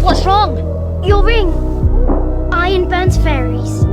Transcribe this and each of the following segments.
What's wrong? Your ring. Iron burns fairies.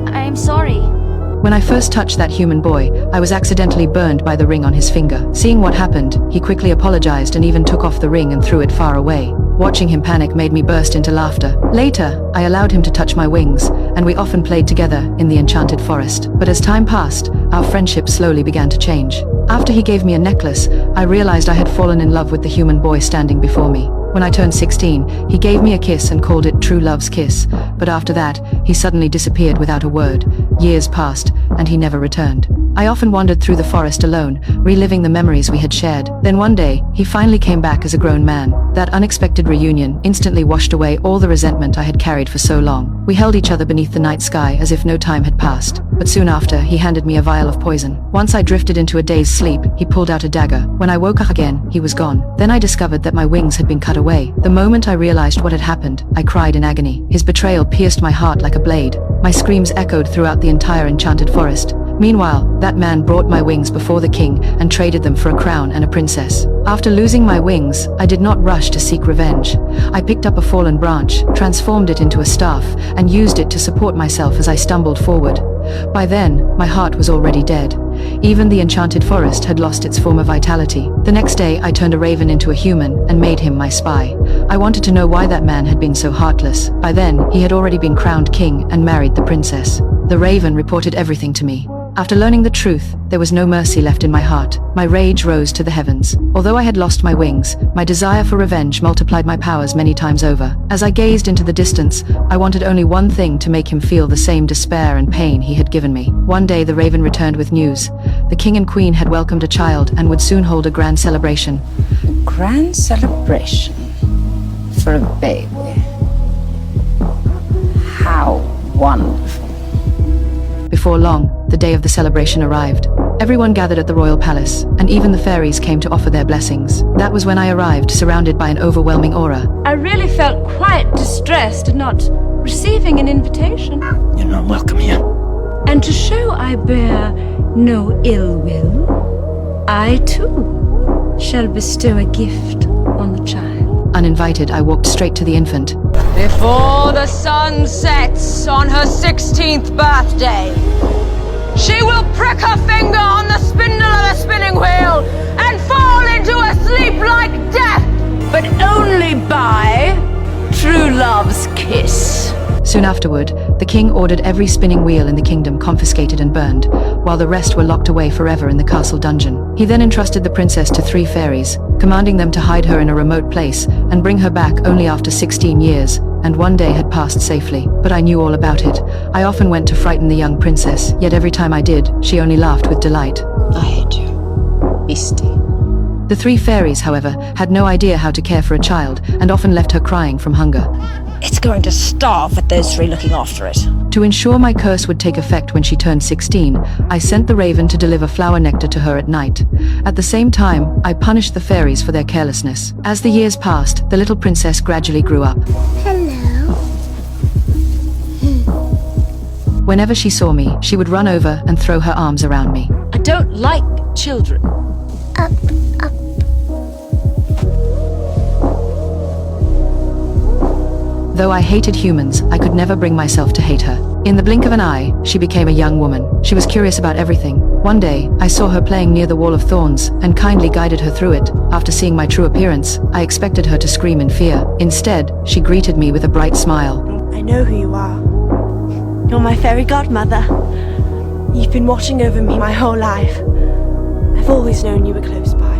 I'm sorry. When I first touched that human boy, I was accidentally burned by the ring on his finger. Seeing what happened, he quickly apologized and even took off the ring and threw it far away. Watching him panic made me burst into laughter. Later, I allowed him to touch my wings, and we often played together in the enchanted forest. But as time passed, our friendship slowly began to change. After he gave me a necklace, I realized I had fallen in love with the human boy standing before me. When I turned 16, he gave me a kiss and called it true love's kiss. But after that, he suddenly disappeared without a word. Years passed, and he never returned. I often wandered through the forest alone, reliving the memories we had shared. Then one day, he finally came back as a grown man. That unexpected reunion instantly washed away all the resentment I had carried for so long. We held each other beneath the night sky as if no time had passed. But soon after, he handed me a vial of poison. Once I drifted into a dazed sleep, he pulled out a dagger. When I woke up again, he was gone. Then I discovered that my wings had been cut away. The moment I realized what had happened, I cried in agony. His betrayal pierced my heart like a blade. My screams echoed throughout the entire enchanted forest. Meanwhile, that man brought my wings before the king and traded them for a crown and a princess. After losing my wings, I did not rush to seek revenge. I picked up a fallen branch, transformed it into a staff, and used it to support myself as I stumbled forward. By then, my heart was already dead. Even the enchanted forest had lost its former vitality. The next day, I turned a raven into a human and made him my spy. I wanted to know why that man had been so heartless. By then, he had already been crowned king and married the princess. The raven reported everything to me. After learning the truth, there was no mercy left in my heart. My rage rose to the heavens. Although I had lost my wings, my desire for revenge multiplied my powers many times over. As I gazed into the distance, I wanted only one thing: to make him feel the same despair and pain he had given me. One day the raven returned with news. The king and queen had welcomed a child and would soon hold a grand celebration. Grand celebration for a baby. How wonderful. Before long, the day of the celebration arrived. Everyone gathered at the royal palace, and even the fairies came to offer their blessings. That was when I arrived, surrounded by an overwhelming aura. I really felt quite distressed at not receiving an invitation. You're not welcome here. And to show I bear no ill will, I too shall bestow a gift on the child. Uninvited, I walked straight to the infant. Before the sun sets on her 16th birthday, she will prick her finger on the spindle of the spinning wheel and fall into a sleep like death, but only by true love's kiss. Soon afterward, the king ordered every spinning wheel in the kingdom confiscated and burned, while the rest were locked away forever in the castle dungeon. He then entrusted the princess to 3 fairies, commanding them to hide her in a remote place and bring her back only after 16 years, and one day had passed safely. But I knew all about it. I often went to frighten the young princess, yet every time I did, she only laughed with delight. I hate you, beastie. The 3 fairies, however, had no idea how to care for a child and often left her crying from hunger. It's going to starve with those 3 looking after it. To ensure my curse would take effect when she turned 16, I sent the raven to deliver flower nectar to her at night. At the same time, I punished the fairies for their carelessness. As the years passed, the little princess gradually grew up. Hello. Whenever she saw me, she would run over and throw her arms around me. I don't like children. Up. Though I hated humans, I could never bring myself to hate her. In the blink of an eye, she became a young woman. She was curious about everything. One day, I saw her playing near the wall of thorns and kindly guided her through it. After seeing my true appearance, I expected her to scream in fear. Instead, she greeted me with a bright smile. I know who you are. You're my fairy godmother. You've been watching over me my whole life. I've always known you were close by.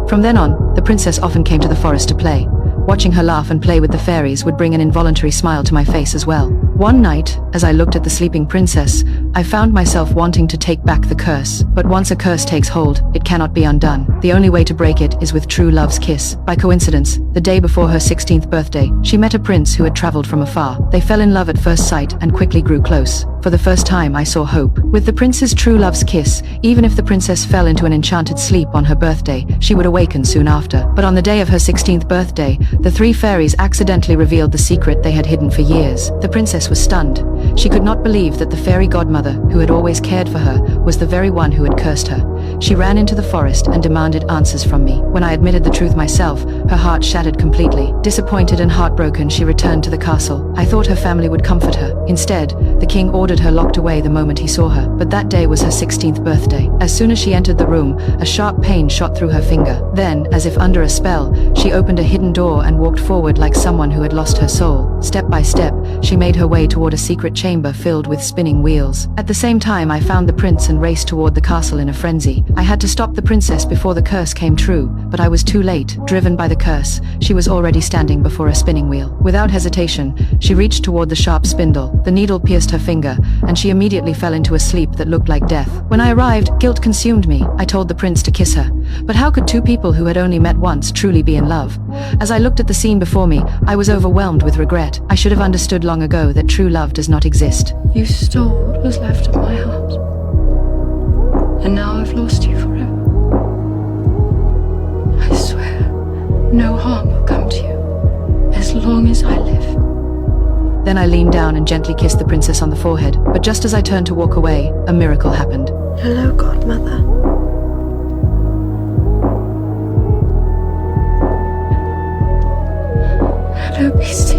From then on, the princess often came to the forest to play. Watching her laugh and play with the fairies would bring an involuntary smile to my face as well. One night, as I looked at the sleeping princess, I found myself wanting to take back the curse. But once a curse takes hold, it cannot be undone. The only way to break it is with true love's kiss. By coincidence, the day before her 16th birthday, she met a prince who had traveled from afar. They fell in love at first sight and quickly grew close. For the first time, I saw hope. With the prince's true love's kiss, even if the princess fell into an enchanted sleep on her birthday, she would awaken soon after. But on the day of her 16th birthday, the 3 fairies accidentally revealed the secret they had hidden for years. The princess was stunned. She could not believe that the fairy godmother, who had always cared for her, was the very one who had cursed her. she ran into the forest and demanded answers from me. When I admitted the truth myself, her heart shattered completely. Disappointed and heartbroken, she returned to the castle. I thought her family would comfort her. Instead, the king ordered her locked away the moment he saw her. But that day was her 16th birthday. As soon as she entered the room, a sharp pain shot through her finger. Then, as if under a spell, she opened a hidden door and walked forward like someone who had lost her soul. Step by step, she made her way toward a secret chamber filled with spinning wheels. At the same time, I found the prince and raced toward the castle in a frenzy. I had to stop the princess before the curse came true, but I was too late. Driven by the curse, she was already standing before a spinning wheel. Without hesitation, she reached toward the sharp spindle. The needle pierced her finger, and she immediately fell into a sleep that looked like death. When I arrived, guilt consumed me. I told the prince to kiss her. But how could two people who had only met once truly be in love? As I looked at the scene before me, I was overwhelmed with regret. I should have understood long ago that true love does not exist. You stole what was left of my heart, and now I've lost you forever. I swear, no harm will come to you as long as I live. Then I leaned down and gently kissed the princess on the forehead. But just as I turned to walk away, a miracle happened. Hello, godmother. Hello, Beastie.